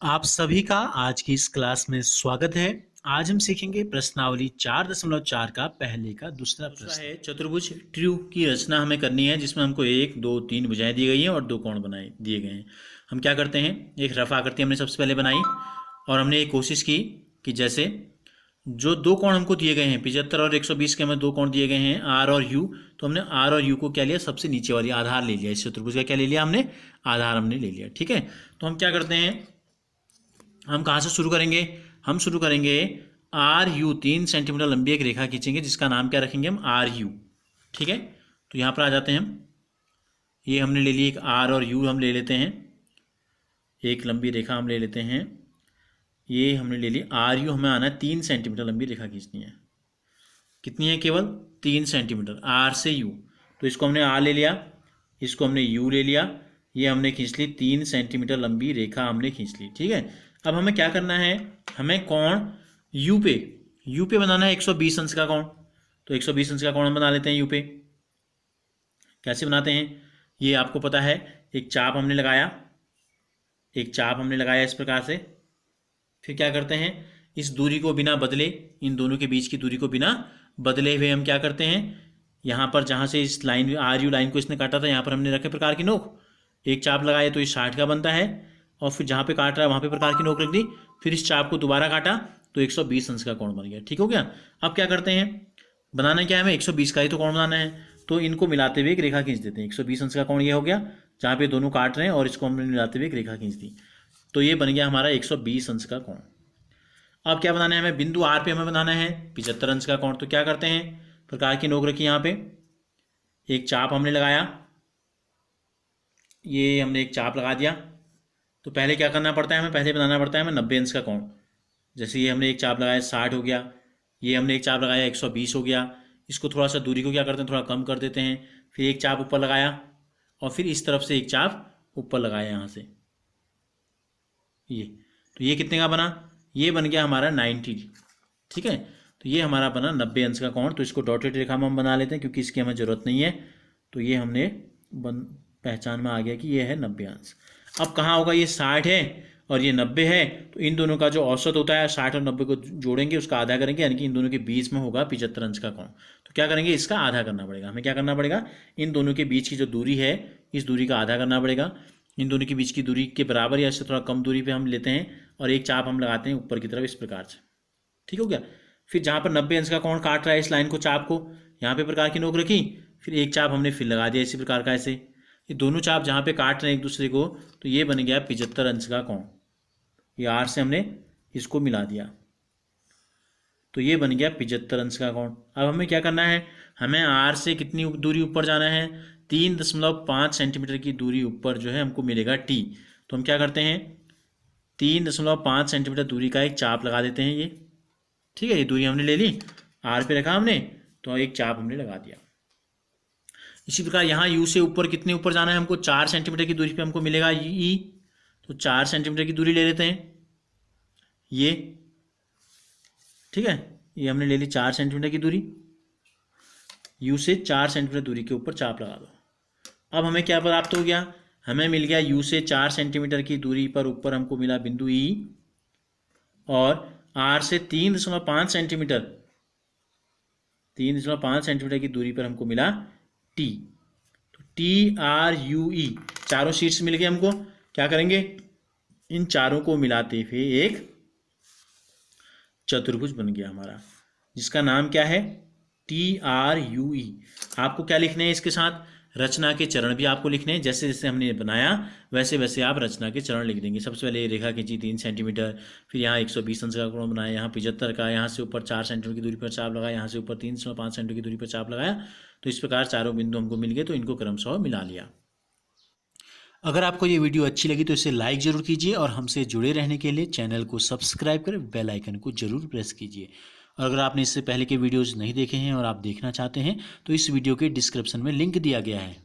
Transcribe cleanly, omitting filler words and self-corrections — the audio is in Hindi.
आप सभी का आज की इस क्लास में स्वागत है। आज हम सीखेंगे प्रश्नावली 4.4 का पहले का दूसरा प्रश्न है चतुर्भुज ट्रू की रचना हमें करनी है, जिसमें हमको 1 2 3 भुजाएं दी गई हैं और 2 कोण बनाए दिए गए हैं। हम क्या करते हैं, एक रफ आकृति हमने सबसे पहले बनाई और हमने एक कोशिश की कि जैसे जो 2 कोण हमको दिए गए हैं 75 और 120 के हमें 2 कोण दिए गए हैं आर और यू। तो हमने आर और यू को क्या लिया, सबसे नीचे वाली आधार ले लिया। इस चतुर्भुज का क्या ले लिया हमने, आधार हमने ले लिया। ठीक है, तो हम क्या करते हैं, हम कहाँ से शुरू करेंगे, हम शुरू करेंगे आर यू 3 सेंटीमीटर लंबी एक रेखा खींचेंगे जिसका नाम क्या रखेंगे हम, आर यू। ठीक है, तो यहाँ पर आ जाते हैं हम, ये हमने ले ली एक आर और यू हम ले लेते हैं, एक लंबी रेखा हम ले लेते हैं, ये हमने ले ली आर यू। हमें आना है 3 सेंटीमीटर लंबी रेखा खींचनी है। कितनी है, केवल 3 सेंटीमीटर, आर से यू। तो इसको हमने आर ले लिया, इसको हमने यू ले लिया, ये हमने खींच ली 3 सेंटीमीटर लंबी रेखा हमने खींच ली। ठीक है, अब हमें क्या करना है, हमें कोण यू पे बनाना है 120 अंश का कोण। तो 120 अंश का कोण हम बना लेते हैं यू पे। कैसे बनाते हैं, ये आपको पता है, एक चाप हमने लगाया, एक चाप हमने लगाया इस प्रकार से। फिर क्या करते हैं, इस दूरी को बिना बदले, इन दोनों के बीच की दूरी को बिना बदले हुए हम क्या करते हैं, यहाँ पर जहाँ से इस लाइन आर यू लाइन को इसने काटा था, यहाँ पर हमने रखे प्रकार की नोक। एक चाप लगाए तो ये 60 का बनता है, और फिर जहाँ पे काट रहा है वहाँ पे प्रकार की नोक रख दी, फिर इस चाप को दोबारा काटा तो 120 अंश का कोण बन गया। ठीक हो गया। अब क्या करते हैं, बनाना क्या है, हमें 120 का ही तो कोण बनाना है, तो इनको मिलाते हुए एक रेखा खींच देते हैं। 120 अंश का कोण ये हो गया, जहाँ पे दोनों काट रहे हैं, और इसको हमने मिलाते हुए एक रेखा खींच दी, तो ये बन गया हमारा 120 अंश का कोण। अब क्या बनाना है हमें, बिंदु आर पे हमें बनाना है 75 अंश का कोण। तो क्या करते हैं, प्रकार की नोक रखी, यहाँ पे एक चाप हमने लगाया, ये हमने एक चाप लगा दिया। तो पहले क्या करना पड़ता है हमें, पहले बनाना पड़ता है हमें 90 अंश का कोण। जैसे ये हमने एक चाप लगाया 60 हो गया, ये हमने एक चाप लगाया 120 हो गया। इसको थोड़ा सा दूरी को क्या करते हैं, थोड़ा कम कर देते हैं। फिर एक चाप ऊपर लगाया, और फिर इस तरफ से एक चाप ऊपर लगाया यहाँ से, ये। तो ये कितने का बना, ये बन गया हमारा 90। ठीक है, तो ये हमारा बना 90 अंश का कोण। तो इसको डॉटेड रेखा में हम बना लेते हैं, क्योंकि इसकी हमें ज़रूरत नहीं है। तो ये हमने पहचान में आ गया कि ये है 90 अंश। अब कहाँ होगा, ये 60 है और ये 90 है, तो इन दोनों का जो औसत होता है 60 और 90 को जोड़ेंगे, उसका आधा करेंगे, यानी कि इन दोनों के बीच में होगा 75 अंश का कोण। तो क्या करेंगे, इसका आधा करना पड़ेगा हमें। क्या करना पड़ेगा, इन दोनों के बीच की जो दूरी है, इस दूरी का आधा करना पड़ेगा। इन दोनों के बीच की दूरी के बराबर या इससे थोड़ा कम दूरी पे हम लेते हैं, और एक चाप हम लगाते हैं ऊपर की तरफ इस प्रकार से। ठीक हो गया। फिर जहाँ पर 90 अंश का कोण काट रहा है इस लाइन को, चाप को, यहाँ पे प्रकार की नोक रखी, फिर एक चाप हमने फिर लगा दिया इसी प्रकार का ऐसे। ये दोनों चाप जहाँ पे काट रहे हैं एक दूसरे को, तो ये बन गया 75 अंश का कोण। ये आर से हमने इसको मिला दिया, तो ये बन गया 75 अंश का कोण। अब हमें क्या करना है, हमें आर से कितनी दूरी ऊपर जाना है, 3.5 सेंटीमीटर की दूरी ऊपर जो है हमको मिलेगा टी। तो हम क्या करते हैं, 3.5 सेंटीमीटर दूरी का एक चाप लगा देते हैं ये। ठीक है, ये दूरी हमने ले ली, आर पे रखा हमने, तो एक चाप हमने लगा दिया। इसी प्रकार यहाँ यू से ऊपर कितने ऊपर जाना है हमको, 4 सेंटीमीटर की दूरी पे हमको मिलेगा ई। तो 4 सेंटीमीटर की दूरी ले लेते हैं ये। ठीक है, ये हमने ले ली 4 सेंटीमीटर की दूरी, यू से 4 सेंटीमीटर दूरी के ऊपर चाप लगा दो। अब हमें क्या प्राप्त हो गया, हमें मिल गया यू से 4 सेंटीमीटर की दूरी पर ऊपर हमको मिला बिंदु ई, और आर से 3.5 सेंटीमीटर, 3.5 सेंटीमीटर की दूरी पर हमको मिला टी। तो टी आर यू ई, चारों शीट्स मिल गए हमको। क्या करेंगे, इन चारों को मिलाते हुए एक चतुर्भुज बन गया हमारा, जिसका नाम क्या है, टी आर यू ई। आपको क्या लिखने हैं इसके साथ, रचना के चरण भी आपको लिखने हैं। जैसे जैसे हमने बनाया वैसे वैसे आप रचना के चरण लिख देंगे। सबसे पहले ये रेखा खींची 3 सेंटीमीटर, फिर यहाँ 120 अंश का कोण बनाया, यहाँ 75 का, यहाँ से ऊपर 4 सेंटीमीटर की दूरी पर चाप लगाया, यहाँ से ऊपर 3.5 सेंटीमीटर की दूरी पर चाप लगाया। तो इस प्रकार चारों बिंदु हमको मिल गए, तो इनको क्रमशः मिला लिया। अगर आपको ये वीडियो अच्छी लगी तो इसे लाइक ज़रूर कीजिए, और हमसे जुड़े रहने के लिए चैनल को सब्सक्राइब कर बेल आइकन को ज़रूर प्रेस कीजिए। और अगर आपने इससे पहले के वीडियोज़ नहीं देखे हैं और आप देखना चाहते हैं, तो इस वीडियो के डिस्क्रिप्शन में लिंक दिया गया है।